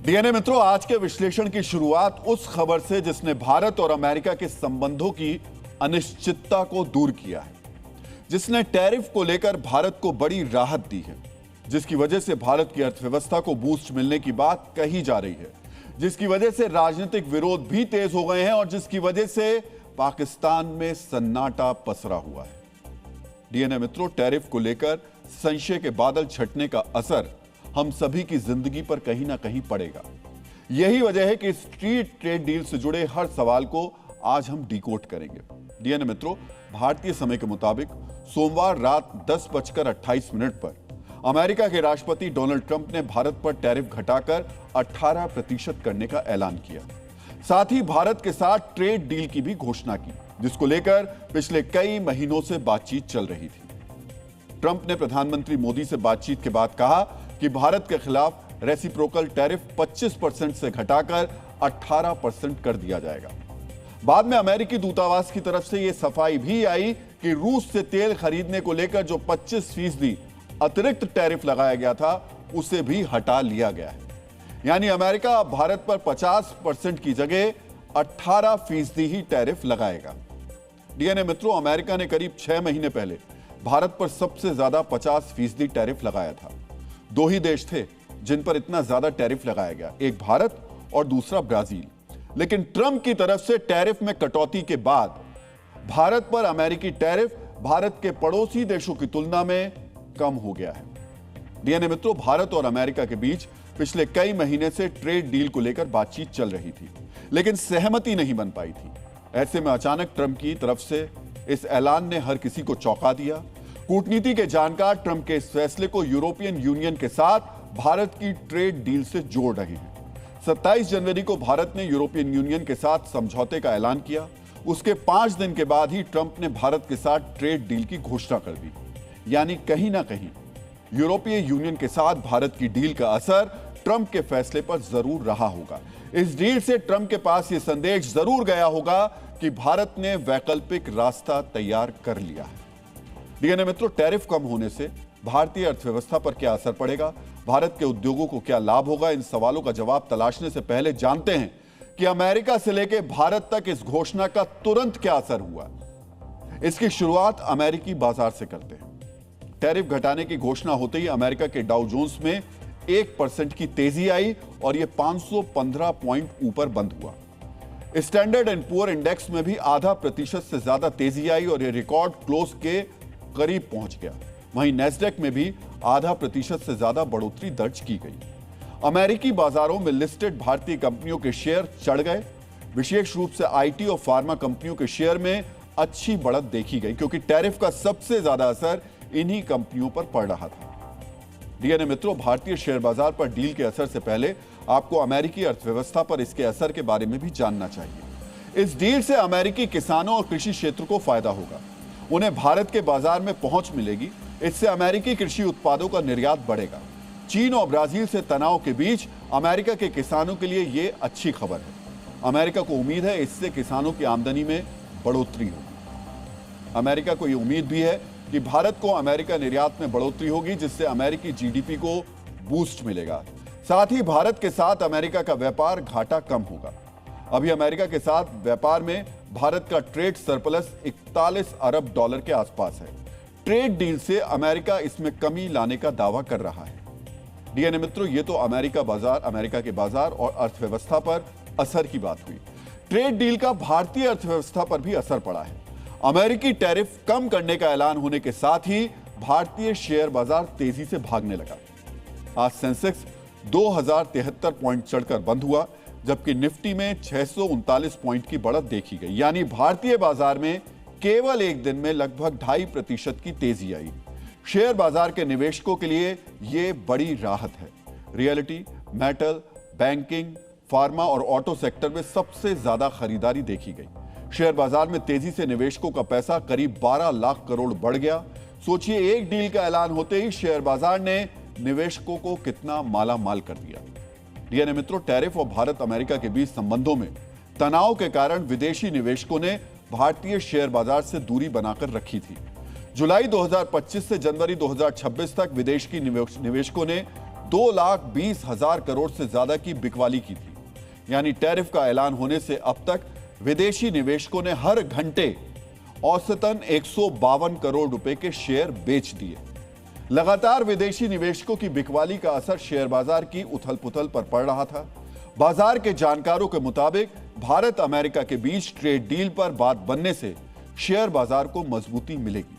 DNA मित्रों, आज के विश्लेषण की शुरुआत उस खबर से जिसने भारत और अमेरिका के संबंधों की अनिश्चितता को दूर किया है, जिसने टैरिफ को लेकर भारत को बड़ी राहत दी है, जिसकी वजह से भारत की अर्थव्यवस्था को बूस्ट मिलने की बात कही जा रही है, जिसकी वजह से राजनीतिक विरोध भी तेज हो गए हैं और जिसकी वजह से पाकिस्तान में सन्नाटा पसरा हुआ है। डीएनए मित्रों, टैरिफ को लेकर संशय के बादल छटने का असर हम सभी की जिंदगी पर कहीं ना कहीं पड़ेगा। यही वजह है कि स्ट्रीट ट्रेड डील से जुड़े हर सवाल को आज हम डिकोड करेंगे। डीएनए मित्रों, भारतीय समय के मुताबिक सोमवार रात 10:28 पर अमेरिका के राष्ट्रपति डोनाल्ड ट्रंप ने भारत पर टैरिफ घटाकर 18% करने का ऐलान किया। साथ ही भारत के साथ ट्रेड डील की भी घोषणा की, जिसको लेकर पिछले कई महीनों से बातचीत चल रही थी। ट्रंप ने प्रधानमंत्री मोदी से बातचीत के बाद कहा कि भारत के खिलाफ रेसिप्रोकल टैरिफ 25% से घटाकर 18% कर दिया जाएगा। बाद में अमेरिकी दूतावास की तरफ से यह सफाई भी आई कि रूस से तेल खरीदने को लेकर जो 25% अतिरिक्त टैरिफ लगाया गया था, उसे भी हटा लिया गया है। यानी अमेरिका भारत पर 50% की जगह 18% ही टैरिफ लगाएगा। डीएनए मित्रों, अमेरिका ने करीब 6 महीने पहले भारत पर सबसे ज्यादा 50% टैरिफ लगाया था। दो ही देश थे जिन पर इतना ज्यादा टैरिफ लगाया गया, एक भारत और दूसरा ब्राजील। लेकिन ट्रंप की तरफ से टैरिफ में कटौती के बाद भारत पर अमेरिकी टैरिफ भारत के पड़ोसी देशों की तुलना में कम हो गया है। डीएनए मित्रों, भारत और अमेरिका के बीच पिछले कई महीने से ट्रेड डील को लेकर बातचीत चल रही थी, लेकिन सहमति नहीं बन पाई थी। ऐसे में अचानक ट्रंप की तरफ से इस ऐलान ने हर किसी को चौंका दिया। कूटनीति के जानकार ट्रंप के इस फैसले को यूरोपियन यूनियन के साथ भारत की ट्रेड डील से जोड़ रहे हैं। 27 जनवरी को भारत ने यूरोपियन यूनियन के साथ समझौते का ऐलान किया। उसके 5 दिन के बाद ही ट्रंप ने भारत के साथ ट्रेड डील की घोषणा कर दी। यानी कहीं ना कहीं यूरोपीय यूनियन के साथ भारत की डील का असर ट्रंप के फैसले पर जरूर रहा होगा। इस डील से ट्रंप के पास यह संदेश जरूर गया होगा कि भारत ने वैकल्पिक रास्ता तैयार कर लिया है। डीएनए मित्रों, टैरिफ कम होने से भारतीय अर्थव्यवस्था पर क्या असर पड़ेगा, भारत के उद्योगों को क्या लाभ होगा, इन सवालों का जवाब तलाशने से पहले जानते हैं कि अमेरिका से लेकर भारत तक इस घोषणा का तुरंत क्या असर हुआ। इसकी शुरुआत अमेरिकी बाजार से करते हैं। टैरिफ घटाने की घोषणा होते ही अमेरिका के डाउ जोन्स में 1% की तेजी आई और यह 515 पॉइंट ऊपर बंद हुआ। स्टैंडर्ड एंड पुअर इंडेक्स में भी 0.5% से ज्यादा तेजी आई और यह रिकॉर्ड क्लोज के करीब पहुंच गया। वहीं नेस्डेक में भी 0.5% से ज्यादा बढ़ोतरी दर्ज की गई। अमेरिकी बाजारों में लिस्टेड भारतीय कंपनियों के शेयर चढ़ गए। विशेष रूप से आईटी और फार्मा कंपनियों के शेयर में अच्छी बढ़त देखी गई, क्योंकि टैरिफ का सबसे ज्यादा असर इन्हीं कंपनियों पर पड़ रहा था। डीएनए मित्रों, भारतीय शेयर बाजार पर डील के असर से पहले आपको अमेरिकी अर्थव्यवस्था पर इसके असर के बारे में भी जानना चाहिए। इस डील से अमेरिकी किसानों और कृषि क्षेत्र को फायदा होगा। उन्हें भारत के बाजार में पहुंच मिलेगी। इससे अमेरिकी कृषि उत्पादों का निर्यात बढ़ेगा। चीन और ब्राजील से तनाव के बीच अमेरिका के किसानों के लिए यह अच्छी खबर है। अमेरिका को उम्मीद है इससे किसानों की आमदनी में बढ़ोतरी होगी। अमेरिका को यह उम्मीद भी है कि भारत को अमेरिका निर्यात में बढ़ोतरी होगी, जिससे अमेरिकी जीडीपी को बूस्ट मिलेगा। साथ ही भारत के साथ अमेरिका का व्यापार घाटा कम होगा। अभी अमेरिका के साथ व्यापार में भारत का ट्रेड सरप्लस 41 अरब डॉलर के आसपास है। ट्रेड डील से अमेरिका इसमें कमी लाने का दावा कर रहा है। डीएनए मित्रों, ये तो अमेरिका के बाजार और अर्थव्यवस्था पर असर की बात हुई। ट्रेड डील का भारतीय अर्थव्यवस्था पर भी असर पड़ा है। अमेरिकी टैरिफ कम करने का ऐलान होने के साथ ही भारतीय शेयर बाजार तेजी से भागने लगा। आज सेंसेक्स 2073 पॉइंट चढ़कर बंद हुआ, जबकि निफ्टी में 639 पॉइंट की बढ़त देखी गई। यानी भारतीय बाजार में केवल एक दिन में लगभग 2.5% की तेजी आई। शेयर बाजार के निवेशकों के लिए यह बड़ी राहत है। रियलिटी, मेटल, बैंकिंग, फार्मा और ऑटो सेक्टर में सबसे ज्यादा खरीदारी देखी गई। शेयर बाजार में तेजी से निवेशकों का पैसा करीब 12 लाख करोड़ बढ़ गया। सोचिए, एक डील का ऐलान होते ही शेयर बाजार ने निवेशकों को कितना माला माल कर दिया। डीएनए मित्रों, टैरिफ और भारत अमेरिका के बीच संबंधों में तनाव के कारण विदेशी निवेशकों ने भारतीय शेयर बाजार से दूरी बनाकर रखी थी। जुलाई 2025 से जनवरी 2026 तक विदेश की निवेशकों ने 2,20,000 करोड़ से ज्यादा की बिकवाली की थी। यानी टैरिफ का ऐलान होने से अब तक विदेशी निवेशकों ने हर घंटे औसतन 152 करोड़ रुपए के शेयर बेच दिए। लगातार विदेशी निवेशकों की बिकवाली का असर शेयर बाजार की उथल पुथल पर पड़ रहा था। बाजार के जानकारों के मुताबिक भारत अमेरिका के बीच ट्रेड डील पर बात बनने से शेयर बाजार को मजबूती मिलेगी।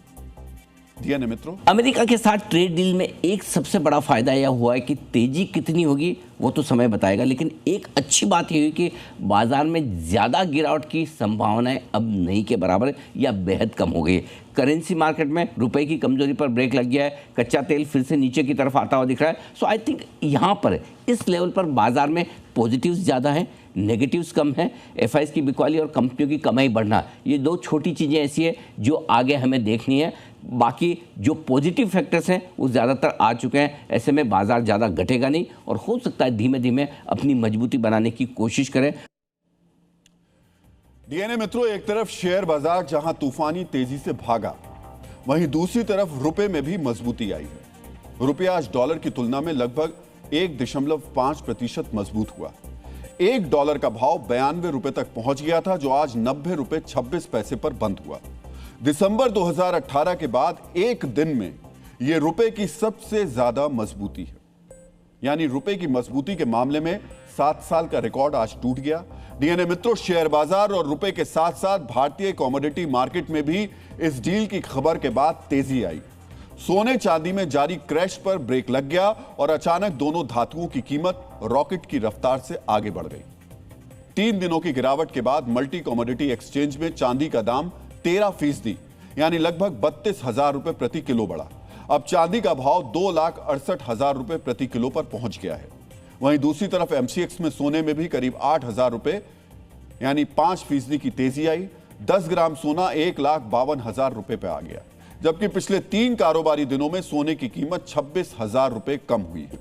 डीएनए मित्रों, अमेरिका के साथ ट्रेड डील में एक सबसे बड़ा फायदा यह हुआ है कि तेजी कितनी होगी वो तो समय बताएगा, लेकिन एक अच्छी बात यह हुई कि बाजार में ज्यादा गिरावट की संभावनाएं अब नहीं के बराबर या बेहद कम हो गई। करेंसी मार्केट में रुपए की कमजोरी पर ब्रेक लग गया है, कच्चा तेल फिर से नीचे की तरफ आता हुआ दिख रहा है। सो आई थिंक यहाँ पर इस लेवल पर बाजार में पॉजिटिव्स ज़्यादा हैं, नेगेटिव्स कम हैं। एफआईज की बिकवाली और कंपनियों की कमाई बढ़ना, ये दो छोटी चीज़ें ऐसी है जो आगे हमें देखनी है। बाकी जो पॉजिटिव फैक्टर्स हैं वो ज़्यादातर आ चुके हैं। ऐसे में बाजार ज़्यादा घटेगा नहीं और हो सकता है धीमे धीमे अपनी मजबूती बनाने की कोशिश करें। डीएनए मित्रों, एक तरफ शेयर बाजार जहां तूफानी तेजी से भागा, वहीं दूसरी तरफ रुपए में भी मजबूती आई है। रुपया आज डॉलर की तुलना में लगभग 1.5% मजबूत हुआ। $1 का भाव 92 रुपए तक पहुंच गया था, जो आज 90 रुपए 26 पैसे पर बंद हुआ। दिसंबर 2018 के बाद एक दिन में यह रुपए की सबसे ज्यादा मजबूती है। यानी रुपए की मजबूती के मामले में 7 साल का रिकॉर्ड आज टूट गया। डीएनए मित्रों, शेयर बाजार और रुपए के साथ साथ भारतीय कमोडिटी मार्केट में भी इस डील की खबर के बाद तेजी आई। सोने चांदी में जारी क्रैश पर ब्रेक लग गया और अचानक दोनों धातुओं की कीमत रॉकेट की रफ्तार से आगे बढ़ गई। 3 दिनों की गिरावट के बाद मल्टी कमोडिटी एक्सचेंज में चांदी का दाम 13% यानी लगभग 32,000 रुपए प्रति किलो बढ़ा। अब चांदी का भाव 2,68,000 रुपए प्रति किलो पर पहुंच गया है। वहीं दूसरी तरफ एमसीएक्स में सोने में भी करीब 8,000 रुपए यानी 5% की तेजी आई। 10 ग्राम सोना 1,52,000 रुपए पे आ गया, जबकि पिछले 3 कारोबारी दिनों में सोने की कीमत 26,000 रुपए कम हुई है।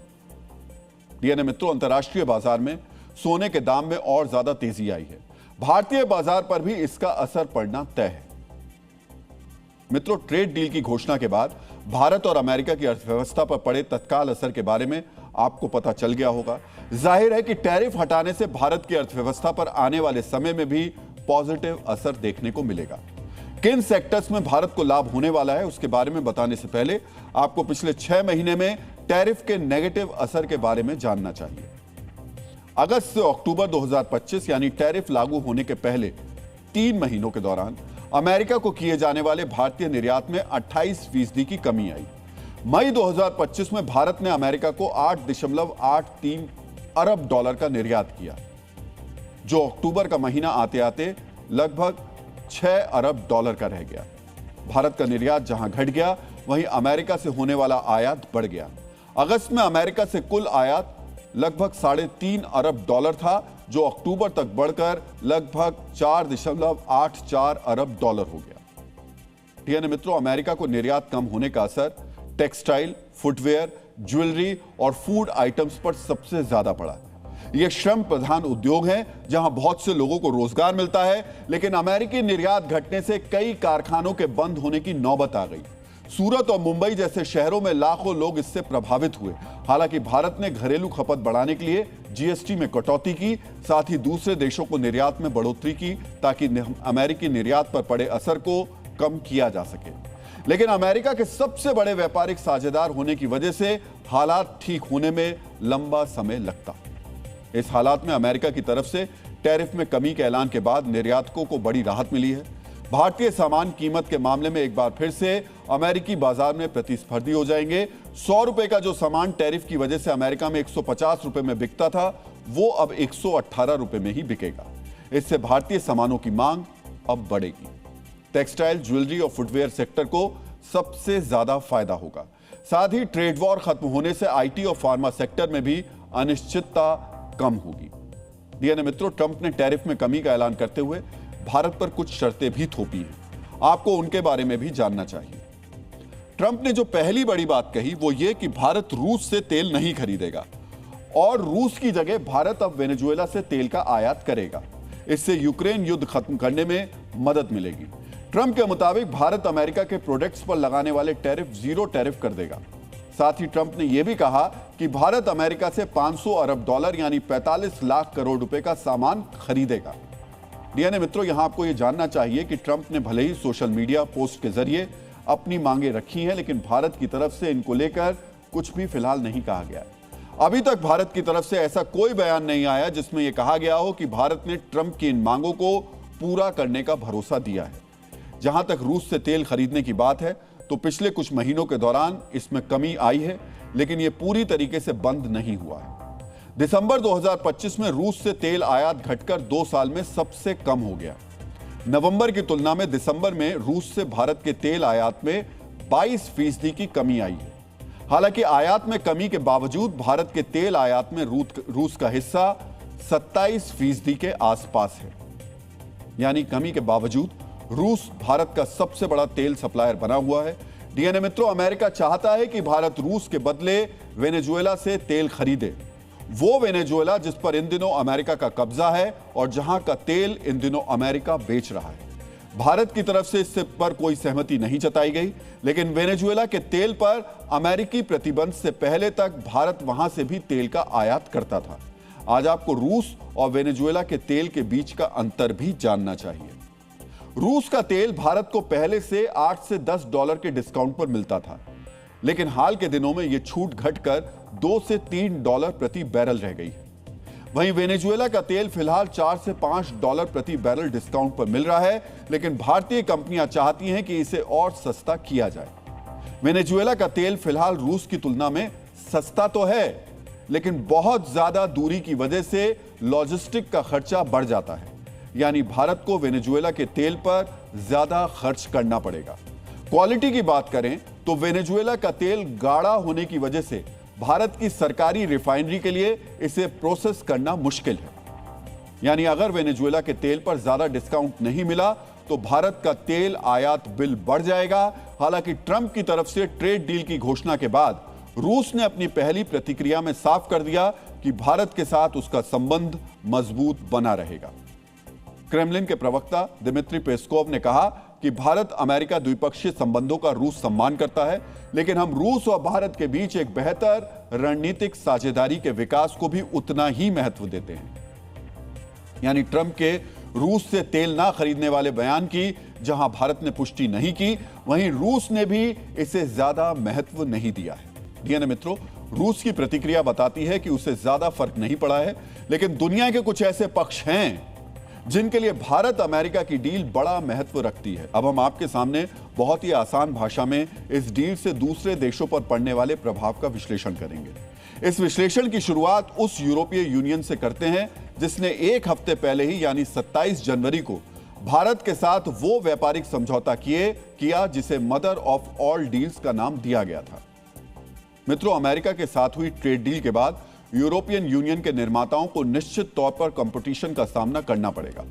डीएनए मित्रों, अंतर्राष्ट्रीय बाजार में सोने के दाम में और ज्यादा तेजी आई है। भारतीय बाजार पर भी इसका असर पड़ना तय है। मित्रों, ट्रेड डील की घोषणा के बाद भारत और अमेरिका की अर्थव्यवस्था पर पड़े तत्काल असर के बारे में आपको पता चल गया होगा। जाहिर है कि टैरिफ हटाने से भारत की अर्थव्यवस्था पर आने वाले समय में भी पॉजिटिव असर देखने को मिलेगा। किन सेक्टर्स में भारत को लाभ होने वाला है उसके बारे में बताने से पहले आपको पिछले 6 महीने में टैरिफ के नेगेटिव असर के बारे में जानना चाहिए। अगस्त से अक्टूबर 2025 यानी टैरिफ लागू होने के पहले 3 महीनों के दौरान अमेरिका को किए जाने वाले भारतीय निर्यात में 28% की कमी आई। मई 2025 में भारत ने अमेरिका को 8.83 अरब डॉलर का निर्यात किया, जो अक्टूबर का महीना आते आते लगभग 6 अरब डॉलर का रह गया। भारत का निर्यात जहां घट गया, वहीं अमेरिका से होने वाला आयात बढ़ गया। अगस्त में अमेरिका से कुल आयात लगभग 3.5 अरब डॉलर था, जो अक्टूबर तक बढ़कर लगभग 4.84 अरब डॉलर हो गया। डीएनए मित्रों, अमेरिका को निर्यात कम होने का असर टेक्सटाइल, फुटवेयर, ज्वेलरी और फूड आइटम्स पर सबसे ज्यादा पड़ा। यह श्रम प्रधान उद्योग है जहां बहुत से लोगों को रोजगार मिलता है, लेकिन अमेरिकी निर्यात घटने से कई कारखानों के बंद होने की नौबत आ गई। सूरत और मुंबई जैसे शहरों में लाखों लोग इससे प्रभावित हुए। हालांकि भारत ने घरेलू खपत बढ़ाने के लिए जीएसटी में कटौती की, साथ ही दूसरे देशों को निर्यात में बढ़ोतरी की ताकि अमेरिकी निर्यात पर पड़े असर को कम किया जा सके। लेकिन अमेरिका के सबसे बड़े व्यापारिक साझेदार होने की वजह से हालात ठीक होने में लंबा समय लगता। इस हालात में अमेरिका की तरफ से टैरिफ में कमी के ऐलान के बाद निर्यातकों को बड़ी राहत मिली है। भारतीय सामान कीमत के मामले में एक बार फिर से अमेरिकी बाजार में प्रतिस्पर्धी हो जाएंगे। 100 रुपए का जो सामान टैरिफ की वजह से अमेरिका में 150 रुपए में बिकता था, वो अब 118 रुपए में ही बिकेगा। इससे भारतीय सामानों की मांग अब बढ़ेगी। टेक्सटाइल, ज्वेलरी और फुटवेयर सेक्टर को सबसे ज्यादा फायदा होगा। साथ ही ट्रेड वॉर खत्म होने से आईटी और फार्मा सेक्टर में भी अनिश्चितता कम होगी। डीएनए मित्रों, ट्रंप ने टैरिफ में कमी का ऐलान करते हुए भारत पर कुछ शर्तें भी थोपी हैं। आपको उनके बारे में भी जानना चाहिए। ट्रंप ने जो पहली बड़ी बात कही वो ये कि भारत रूस से तेल नहीं खरीदेगा और रूस की जगह भारत अब वेनेजुएला से तेल का आयात करेगा। इससे यूक्रेन युद्ध खत्म करने में मदद मिलेगी। ट्रंप के मुताबिक भारत अमेरिका के प्रोडक्ट्स पर लगाने वाले टैरिफ 0 टैरिफ कर देगा। साथ ही ट्रंप ने यह भी कहा कि भारत अमेरिका से 500 अरब डॉलर यानी 45 लाख करोड़ रुपए का सामान खरीदेगा। डीएनए मित्रों, यहां आपको यह जानना चाहिए कि ट्रंप ने भले ही सोशल मीडिया पोस्ट के जरिए अपनी मांगे रखी हैं, लेकिन भारत की तरफ से इनको लेकर कुछ भी फिलहाल नहीं कहा गया। अभी तक भारत की तरफ से ऐसा कोई बयान नहीं आया जिसमें यह कहा गया हो कि भारत ने ट्रंप की इन मांगों को पूरा करने का भरोसा दिया है। जहां तक रूस से तेल खरीदने की बात है तो पिछले कुछ महीनों के दौरान इसमें कमी आई है, लेकिन यह पूरी तरीके से बंद नहीं हुआ है। दिसंबर 2025 में रूस से तेल आयात घटकर 2 साल में सबसे कम हो गया। नवंबर की तुलना में दिसंबर में रूस से भारत के तेल आयात में 22% की कमी आई है। हालांकि आयात में कमी के बावजूद भारत के तेल आयात में रूस का हिस्सा 27% के आसपास है। यानी कमी के बावजूद रूस भारत का सबसे बड़ा तेल सप्लायर बना हुआ है। डीएनए मित्रों, अमेरिका चाहता है कि भारत रूस के बदले वेनेजुएला से तेल खरीदे, वो वेनेजुएला जिस पर इन दिनों अमेरिका का कब्जा है और जहां का तेल इन दिनों अमेरिका बेच रहा है। भारत की तरफ से इससे पर कोई सहमति नहीं जताई गई, लेकिन वेनेजुएला के तेल पर अमेरिकी प्रतिबंध से पहले तक भारत वहां से भी तेल का आयात करता था। आज आपको रूस और वेनेजुएला के तेल के बीच का अंतर भी जानना चाहिए। रूस का तेल भारत को पहले से 8 से 10 डॉलर के डिस्काउंट पर मिलता था, लेकिन हाल के दिनों में यह छूट घटकर 2 से 3 डॉलर प्रति बैरल रह गई है। वहीं वेनेजुएला का तेल फिलहाल 4 से 5 डॉलर प्रति बैरल डिस्काउंट पर मिल रहा है, लेकिन भारतीय कंपनियां चाहती हैं कि इसे और सस्ता किया जाए। वेनेजुएला का तेल फिलहाल रूस की तुलना में सस्ता तो है, लेकिन बहुत ज्यादा दूरी की वजह से लॉजिस्टिक का खर्चा बढ़ जाता है। यानी भारत को वेनेजुएला के तेल पर ज्यादा खर्च करना पड़ेगा। क्वालिटी की बात करें तो वेनेजुएला का तेल गाढ़ा होने की वजह से भारत की सरकारी रिफाइनरी के लिए इसे प्रोसेस करना मुश्किल है। यानी अगर वेनेजुएला के तेल पर ज्यादा डिस्काउंट नहीं मिला तो भारत का तेल आयात बिल बढ़ जाएगा। हालांकि ट्रंप की तरफ से ट्रेड डील की घोषणा के बाद रूस ने अपनी पहली प्रतिक्रिया में साफ कर दिया कि भारत के साथ उसका संबंध मजबूत बना रहेगा। क्रेमलिन के प्रवक्ता दिमित्री पेस्कोव ने कहा कि भारत अमेरिका द्विपक्षीय संबंधों का रूस सम्मान करता है, लेकिन हम रूस और भारत के बीच एक बेहतर रणनीतिक साझेदारी के विकास को भी उतना ही महत्व देते हैं। यानी ट्रंप के रूस से तेल ना खरीदने वाले बयान की जहां भारत ने पुष्टि नहीं की, वहीं रूस ने भी इसे ज्यादा महत्व नहीं दिया है। डीएनए मित्रों, रूस की प्रतिक्रिया बताती है कि उसे ज्यादा फर्क नहीं पड़ा है, लेकिन दुनिया के कुछ ऐसे पक्ष हैं जिनके लिए भारत अमेरिका की डील बड़ा महत्व रखती है। अब हम आपके सामने बहुत ही आसान भाषा में इस डील से दूसरे देशों पर पड़ने वाले प्रभाव का विश्लेषण करेंगे। इस विश्लेषण की शुरुआत उस यूरोपीय यूनियन से करते हैं जिसने एक हफ्ते पहले ही यानी 27 जनवरी को भारत के साथ वो व्यापारिक समझौता किया जिसे मदर ऑफ ऑल डील्स का नाम दिया गया था। मित्रों, अमेरिका के साथ हुई ट्रेड डील के बाद यूरोपियन यूनियन के निर्माताओं को निश्चित तौर पर कंपटीशन का सामना करना पड़ेगा।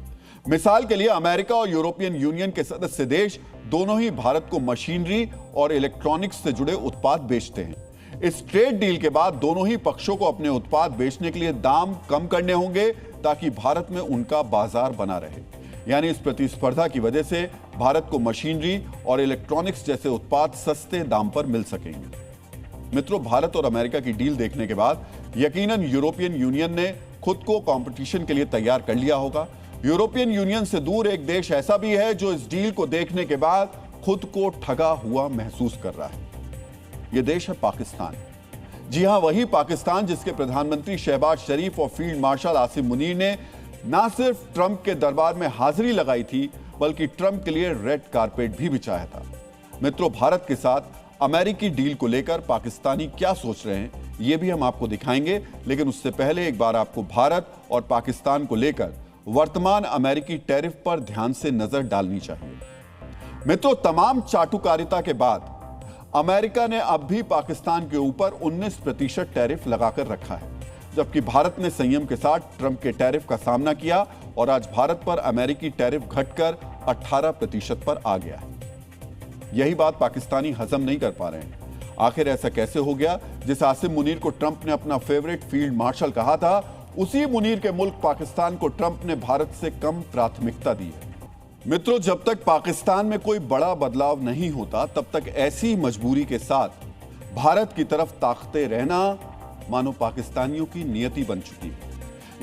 मिसाल के लिए अमेरिका और यूरोपियन यूनियन के सदस्य देश दोनों ही भारत को मशीनरी और इलेक्ट्रॉनिक्स से जुड़े उत्पाद बेचते हैं। इस ट्रेड डील के बाद दोनों ही पक्षों को अपने उत्पाद बेचने के लिए दाम कम करने होंगे ताकि भारत में उनका बाजार बना रहे। यानी इस प्रतिस्पर्धा की वजह से भारत को मशीनरी और इलेक्ट्रॉनिक्स जैसे उत्पाद सस्ते दाम पर मिल सकेंगे। मित्रों, भारत और अमेरिका की डील देखने के बाद यकीनन यूरोपियन यूनियन ने खुद को कंपटीशन के लिए तैयार कर लिया होगा। यूरोपियन यूनियन से दूर एक देश ऐसा भी है जो इस डील को देखने के बाद खुद को ठगा हुआ महसूस कर रहा है। यह देश है पाकिस्तान। जी हां, वही पाकिस्तान जिसके प्रधानमंत्री शहबाज शरीफ और फील्ड मार्शल आसिम मुनीर ने ना सिर्फ ट्रंप के दरबार में हाजिरी लगाई थी, बल्कि ट्रंप के लिए रेड कारपेट भी बिछाया था। मित्रों, भारत के साथ अमेरिकी डील को लेकर पाकिस्तानी क्या सोच रहे हैं, यह भी हम आपको दिखाएंगे, लेकिन उससे पहले एक बार आपको भारत और पाकिस्तान को लेकर वर्तमान अमेरिकी टैरिफ पर ध्यान से नजर डालनी चाहिए। मित्रों, तमाम चाटुकारिता के बाद अमेरिका ने अब भी पाकिस्तान के ऊपर 19% टैरिफ लगाकर रखा है, जबकि भारत ने संयम के साथ ट्रंप के टैरिफ का सामना किया और आज भारत पर अमेरिकी टैरिफ घटकर 18% पर आ गया है। यही बात पाकिस्तानी हजम नहीं कर पा रहे हैं। आखिर ऐसा कैसे हो गया? जिस आसिम मुनीर को ट्रंप ने अपना फेवरेट फील्ड मार्शल कहा था, उसी मुनीर के मुल्क पाकिस्तान को ट्रंप ने भारत से कम प्राथमिकता दी है। मित्रों, जब तक पाकिस्तान में कोई बड़ा बदलाव नहीं होता, तब तक ऐसी मजबूरी के साथ भारत की तरफ ताकते रहना मानो पाकिस्तानियों की नियति बन चुकी है।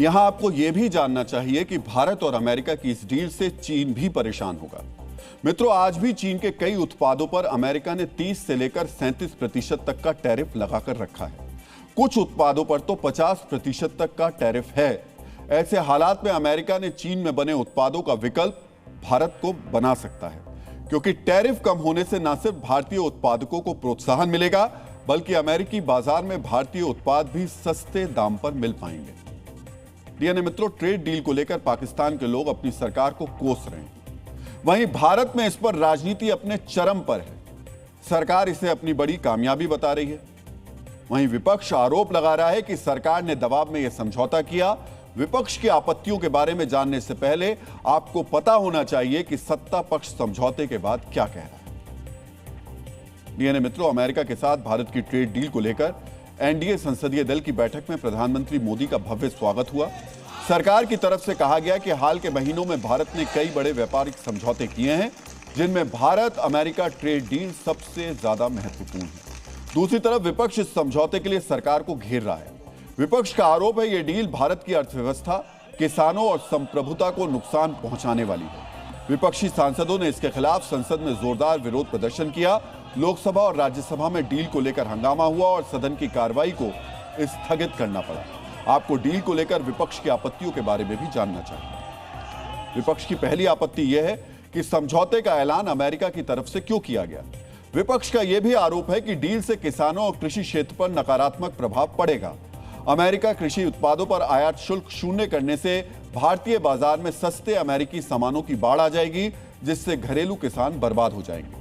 यहां आपको यह भी जानना चाहिए कि भारत और अमेरिका की इस डील से चीन भी परेशान होगा। मित्रों, आज भी चीन के कई उत्पादों पर अमेरिका ने 30 से लेकर 37% तक का टैरिफ लगाकर रखा है। कुछ उत्पादों पर तो 50% तक का टैरिफ है। ऐसे हालात में अमेरिका ने चीन में बने उत्पादों का विकल्प भारत को बना सकता है, क्योंकि टैरिफ कम होने से न सिर्फ भारतीय उत्पादकों को प्रोत्साहन मिलेगा, बल्कि अमेरिकी बाजार में भारतीय उत्पाद भी सस्ते दाम पर मिल पाएंगे। यानी मित्रों, ट्रेड डील को लेकर पाकिस्तान के लोग अपनी सरकार को कोस रहे हैं। वहीं भारत में इस पर राजनीति अपने चरम पर है। सरकार इसे अपनी बड़ी कामयाबी बता रही है। वहीं विपक्ष आरोप लगा रहा है कि सरकार ने दबाव में यह समझौता किया। विपक्ष की आपत्तियों के बारे में जानने से पहले आपको पता होना चाहिए कि सत्ता पक्ष समझौते के बाद क्या कह रहा है। यानी मित्रों, अमेरिका के साथ भारत की ट्रेड डील को लेकर एनडीए संसदीय दल की बैठक में प्रधानमंत्री मोदी का भव्य स्वागत हुआ। सरकार की तरफ से कहा गया कि हाल के महीनों में भारत ने कई बड़े व्यापारिक समझौते किए हैं, जिनमें भारत अमेरिका ट्रेड डील सबसे ज्यादा महत्वपूर्ण है। दूसरी तरफ विपक्ष इस समझौते के लिए सरकार को घेर रहा है। विपक्ष का आरोप है, यह डील भारत की अर्थव्यवस्था, किसानों और संप्रभुता को नुकसान पहुंचाने वाली है। विपक्षी सांसदों ने इसके खिलाफ संसद में जोरदार विरोध प्रदर्शन किया। लोकसभा और राज्यसभा में डील को लेकर हंगामा हुआ और सदन की कार्रवाई को स्थगित करना पड़ा। आपको डील को लेकर विपक्ष की आपत्तियों के बारे में भी जानना चाहिए। विपक्ष की पहली आपत्ति यह है कि समझौते का ऐलान अमेरिका की तरफ से क्यों किया गया। विपक्ष का यह भी आरोप है कि डील से किसानों और कृषि क्षेत्र पर नकारात्मक प्रभाव पड़ेगा। अमेरिका कृषि उत्पादों पर आयात शुल्क शून्य करने से भारतीय बाजार में सस्ते अमेरिकी सामानों की बाढ़ आ जाएगी, जिससे घरेलू किसान बर्बाद हो जाएंगे।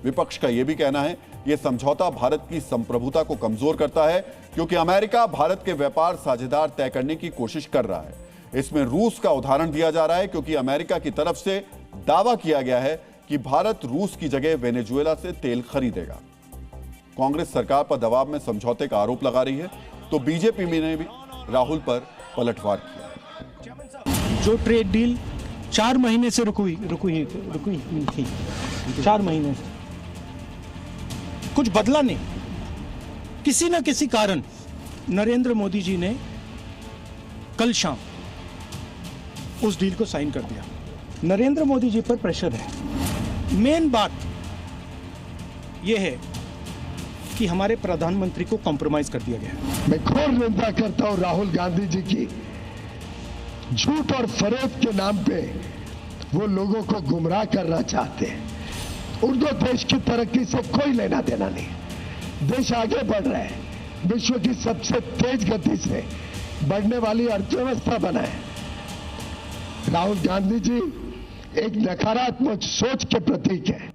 विपक्ष का यह भी कहना है, यह समझौता भारत की संप्रभुता को कमजोर करता है, क्योंकि अमेरिका भारत के व्यापार साझेदार तय करने की कोशिश कर रहा है। इसमें रूस का उदाहरण दिया जा रहा है, क्योंकि अमेरिका की तरफ से दावा किया गया है कि भारत रूस की जगह वेनेजुएला से तेल खरीदेगा। कांग्रेस सरकार पर दबाव में समझौते का आरोप लगा रही है, तो बीजेपी ने भी राहुल पर पलटवार किया। जो ट्रेड डील 4 महीने से रुकी थी, 4 महीने से कुछ बदला नहीं। किसी न किसी कारण नरेंद्र मोदी जी ने कल शाम उस डील को साइन कर दिया। नरेंद्र मोदी जी पर प्रेशर है। मेन बात यह है कि हमारे प्रधानमंत्री को कॉम्प्रोमाइज कर दिया गया है। मैं घोर निंदा करता हूं राहुल गांधी जी की। झूठ और फरेब के नाम पे वो लोगों को गुमराह करना चाहते हैं। उनको देश की तरक्की से कोई लेना देना नहीं। देश आगे बढ़ रहा है, विश्व की सबसे तेज गति से बढ़ने वाली अर्थव्यवस्था बना है। राहुल गांधी जी एक नकारात्मक सोच के प्रतीक है।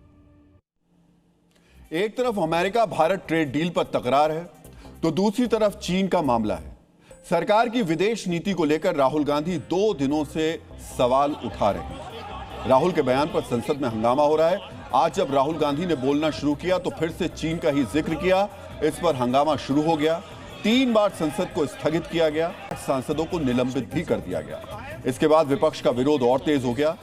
एक तरफ अमेरिका भारत ट्रेड डील पर तकरार है, तो दूसरी तरफ चीन का मामला है। सरकार की विदेश नीति को लेकर राहुल गांधी 2 दिनों से सवाल उठा रहे हैं। राहुल के बयान पर संसद में हंगामा हो रहा है। आज जब राहुल गांधी ने बोलना शुरू किया तो फिर से चीन का ही जिक्र किया। इस पर हंगामा शुरू हो गया। 3 बार संसद को स्थगित किया गया। सांसदों को निलंबित भी कर दिया गया। इसके बाद विपक्ष का विरोध और तेज हो गया।